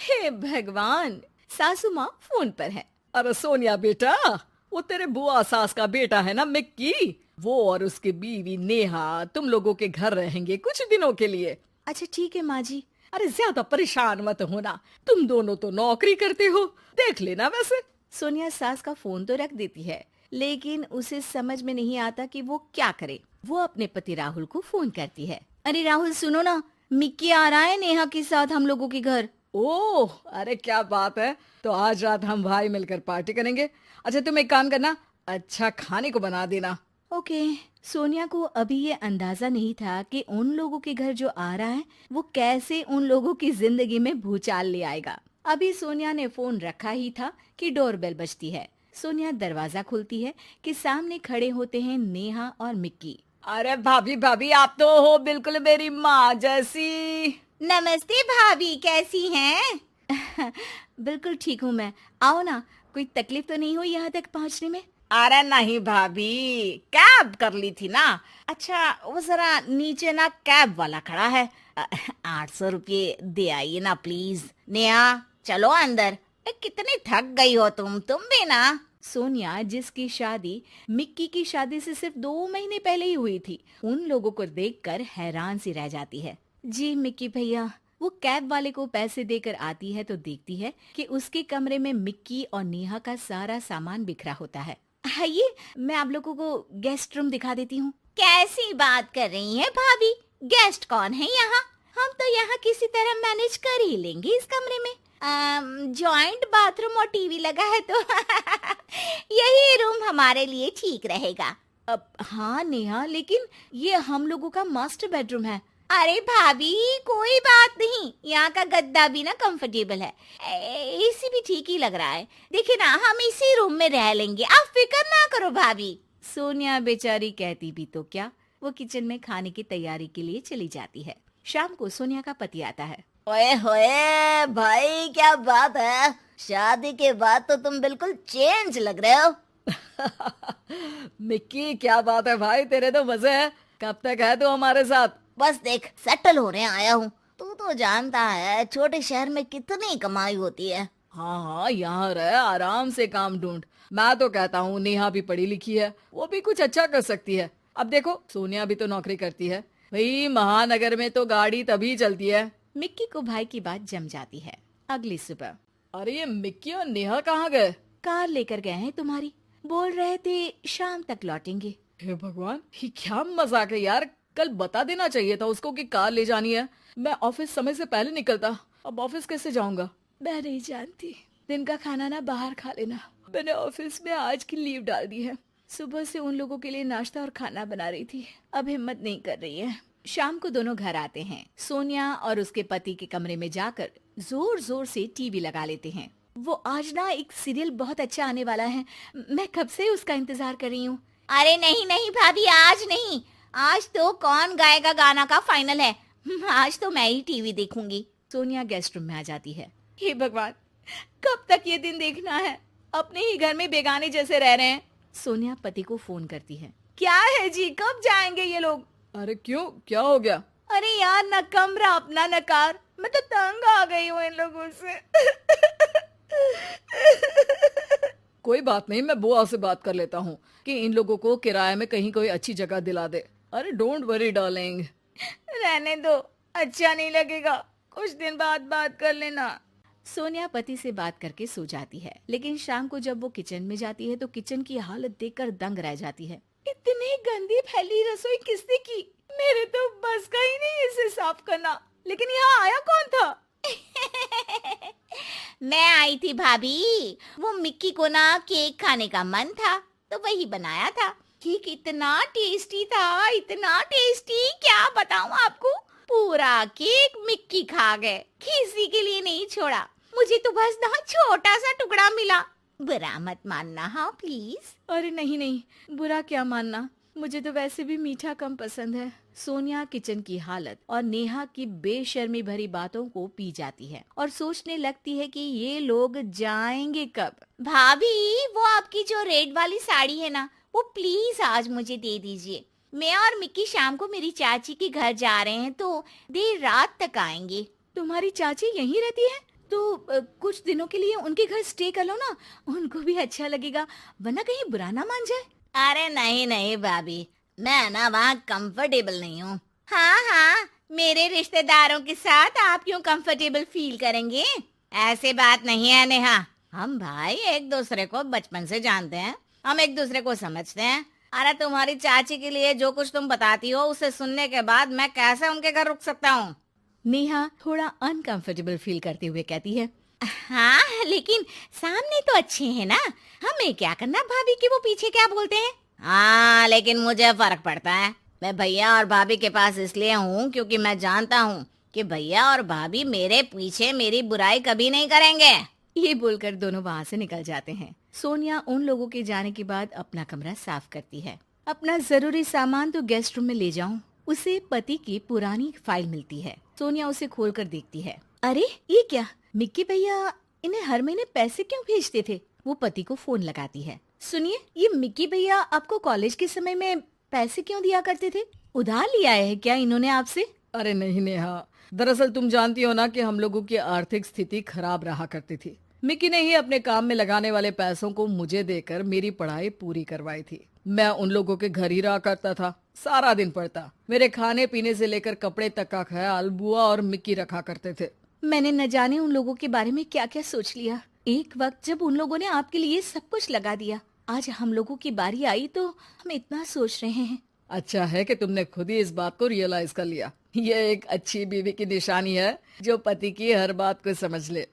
हे भगवान, सासू माँ फोन पर है। अरे सोनिया बेटा, वो तेरे बुआ सास का बेटा है ना मिक्की। वो और उसकी बीवी नेहा तुम लोगों के घर रहेंगे कुछ दिनों के लिए। अच्छा ठीक है माँ जी। अरे ज्यादा परेशान मत होना, तुम दोनों तो नौकरी करते हो, देख लेना वैसे। सोनिया सास का फोन तो रख देती है, लेकिन उसे समझ में नहीं आता कि वो क्या करे। वो अपने पति राहुल को फोन करती है। अरे राहुल सुनो ना, मिक्की आ रहा है नेहा के साथ हम लोगों के घर। ओह, अरे क्या बात है। तो आज रात हम भाई मिलकर पार्टी करेंगे। अच्छा तुम एक काम करना, अच्छा खाने को बना देना। ओके। सोनिया को अभी ये अंदाजा नहीं था कि उन लोगों के घर जो आ रहा है वो कैसे उन लोगों की जिंदगी में भूचाल ले आएगा। अभी सोनिया ने फोन रखा ही था कि डोरबेल बजती है। सोनिया दरवाजा खोलती है कि सामने खड़े होते हैं नेहा और मिक्की। अरे भाभी भाभी, आप तो हो बिल्कुल मेरी माँ जैसी। नमस्ते भाभी, कैसी हैं? बिल्कुल ठीक हूँ मैं। आओ ना, कोई तकलीफ तो नहीं हुई यहाँ तक पहुँचने में? अरे नहीं भाभी, कैब कर ली थी ना। अच्छा, वो जरा नीचे ना कैब वाला खड़ा है। 800 रुपये दे आइए ना प्लीज। नेहा चलो अंदर। कितनी थक गई हो तुम भी ना। सोनिया, जिसकी शादी मिक्की की शादी से सिर्फ 2 महीने पहले ही हुई थी, उन लोगों को देखकर हैरान सी रह जाती है। जी मिक्की भैया। वो कैब वाले को पैसे देकर आती है तो देखती है कि उसके कमरे में मिक्की और नेहा का सारा सामान बिखरा होता है। आइए, मैं आप लोगों को गेस्ट रूम दिखा देती हूँ। कैसी बात कर रही हैं भाभी? गेस्ट कौन है यहाँ? हम तो यहाँ किसी तरह मैनेज कर ही लेंगे इस कमरे में। जॉइंट बाथरूम और टीवी लगा है तो यही रूम हमारे लिए ठीक रहेगा। अब हाँ नेहा, लेकिन ये हम लोगों का मास्टर बेडरूम है। अरे भाभी कोई बात नहीं, यहाँ का गद्दा भी ना कंफर्टेबल है, एसी भी ठीक ही लग रहा है। देखिए ना, हम इसी रूम में रह लेंगे, आप फिक्र ना करो भाभी। सोनिया बेचारी कहती भी तो क्या, वो किचन में खाने की तैयारी के लिए चली जाती है। शाम को सोनिया का पति आता है। ओए होए भाई, क्या बात है, शादी के बाद तो तुम बिल्कुल चेंज लग रहे हो। मिक्की क्या बात है भाई, तेरे तो मजे है। कब तक है तू हमारे साथ? बस देख, सेटल होने आया हूँ। तू तो जानता है छोटे शहर में कितनी कमाई होती है। हाँ हाँ, यहाँ रह, आराम से काम ढूंढ। मैं तो कहता हूँ नेहा भी पढ़ी लिखी है, वो भी कुछ अच्छा कर सकती है। अब देखो सोनिया भी तो नौकरी करती है भाई, महानगर में तो गाड़ी तभी चलती है। मिक्की को भाई की बात जम जाती है। अगली सुबह। अरे ये मिक्की और नेहा कहाँ गए? कार लेकर गए हैं तुम्हारी, बोल रहे थे शाम तक लौटेंगे। हे भगवान, ये क्या मजाक है यार। कल बता देना चाहिए था उसको कि कार ले जानी है। मैं ऑफिस समय से पहले निकलता, अब ऑफिस कैसे जाऊंगा? मैं नहीं जानती, दिन का खाना ना बाहर खा लेना। मैंने ऑफिस में आज की लीव डाल दी है। सुबह से उन लोगों के लिए नाश्ता और खाना बना रही थी, अब हिम्मत नहीं कर रही है। शाम को दोनों घर आते हैं। सोनिया और उसके पति के कमरे में जाकर जोर जोर से टीवी लगा लेते हैं। वो आज ना एक सीरियल बहुत अच्छा आने वाला है, मैं कब से उसका इंतजार कर रही हूँ। अरे नहीं नहीं भाभी, आज नहीं, आज तो कौन गाएगा गाना का फाइनल है। आज तो मैं ही टीवी देखूंगी। सोनिया गेस्ट रूम में आ जाती है। हे भगवान, कब तक ये दिन देखना है? अपने ही घर में बेगाने जैसे रह रहे हैं। सोनिया पति को फोन करती है। क्या है जी, कब जाएंगे ये लोग? अरे क्यों, क्या हो गया? अरे यार, न कमरा अपना न कार, मैं तो तंग आ गई हूँ इन लोगों से। कोई बात नहीं, मैं बुआ से बात कर लेता हूँ कि इन लोगों को किराए में कहीं कोई अच्छी जगह दिला दे। अरे डोंट वरी डार्लिंग। रहने दो, अच्छा नहीं लगेगा, कुछ दिन बाद बात कर लेना। सोनिया पति से बात करके सो जाती है, लेकिन शाम को जब वो किचन में जाती है तो किचन की हालत देखकर दंग रह जाती है। इतनी गंदी फैली रसोई किसने की? मेरे तो बस का ही नहीं इसे साफ करना। लेकिन यहाँ आया कौन था? मैं आई थी भाभी, वो मिक्की को ना केक खाने का मन था तो वही बनाया था। केक इतना टेस्टी था, इतना टेस्टी, क्या बताऊं आपको। पूरा केक मिक्की खा गए, किसी के लिए नहीं छोड़ा। मुझे तो बस ना छोटा सा टुकड़ा मिला। बुरा मत मानना हाँ प्लीज। अरे नहीं नहीं, बुरा क्या मानना, मुझे तो वैसे भी मीठा कम पसंद है। सोनिया किचन की हालत और नेहा की बेशर्मी भरी बातों को पी जाती है और सोचने लगती है कि ये लोग जाएंगे कब। भाभी, वो आपकी जो रेड वाली साड़ी है ना, वो प्लीज आज मुझे दे दीजिए। मैं और मिक्की शाम को मेरी चाची के घर जा रहे हैं तो देर रात तक आएंगे। तुम्हारी चाची यहीं रहती है? तो कुछ दिनों के लिए उनके घर स्टे कर लो ना, उनको भी अच्छा लगेगा, वरना कहीं बुरा ना मान जाए। अरे नहीं नहीं भाभी, मैं ना वहाँ कंफर्टेबल नहीं हूँ। हाँ हाँ, मेरे रिश्तेदारों के साथ आप क्यों कंफर्टेबल फील करेंगे? ऐसी बात नहीं है नेहा, हम भाई एक दूसरे को बचपन से जानते हैं, हम एक दूसरे को समझते हैं। अरे तुम्हारी चाची के लिए जो कुछ तुम बताती हो उसे सुनने के बाद मैं कैसे उनके घर रुक सकता हूँ? नेहा थोड़ा अनकंफर्टेबल फील करते हुए कहती है। हाँ लेकिन सामने तो अच्छे हैं ना, हमें क्या करना भाभी कि वो पीछे क्या बोलते हैं। हाँ लेकिन मुझे फर्क पड़ता है। मैं भैया और भाभी के पास इसलिए हूँ क्योंकि मैं जानता हूँ कि भैया और भाभी मेरे पीछे मेरी बुराई कभी नहीं करेंगे। ये बोलकर दोनों वहाँ से निकल जाते हैं। सोनिया उन लोगों के जाने के बाद अपना कमरा साफ करती है। अपना जरूरी सामान तो गेस्ट रूम में ले जाऊं। उसे पति की पुरानी फाइल मिलती है। सोनिया उसे खोलकर देखती है। अरे ये क्या, मिक्की भैया इन्हें हर महीने पैसे क्यों भेजते थे? वो पति को फोन लगाती है। सुनिए, ये मिक्की भैया आपको कॉलेज के समय में पैसे क्यों दिया करते थे? उधार लिया है क्या इन्होंने आपसे? अरे नहीं नेहा, दरअसल तुम जानती हो ना कि हम लोगों की आर्थिक स्थिति खराब रहा करती थी। मिकी ने ही अपने काम में लगाने वाले पैसों को मुझे देकर मेरी पढ़ाई पूरी करवाई थी। मैं उन लोगों के घर ही रहा करता था, सारा दिन पढ़ता। मेरे खाने पीने से लेकर कपड़े तक का ख्याल बुआ और मिक्की रखा करते थे। मैंने न जाने उन लोगों के बारे में क्या क्या सोच लिया। एक वक्त जब उन लोगों ने आपके लिए सब कुछ लगा दिया, आज हम लोगों की बारी आई तो हम इतना सोच रहे हैं। अच्छा है कि तुमने खुद ही इस बात को रियलाइज कर लिया। यह एक अच्छी बीवी की निशानी है जो पति की हर बात को समझ ले।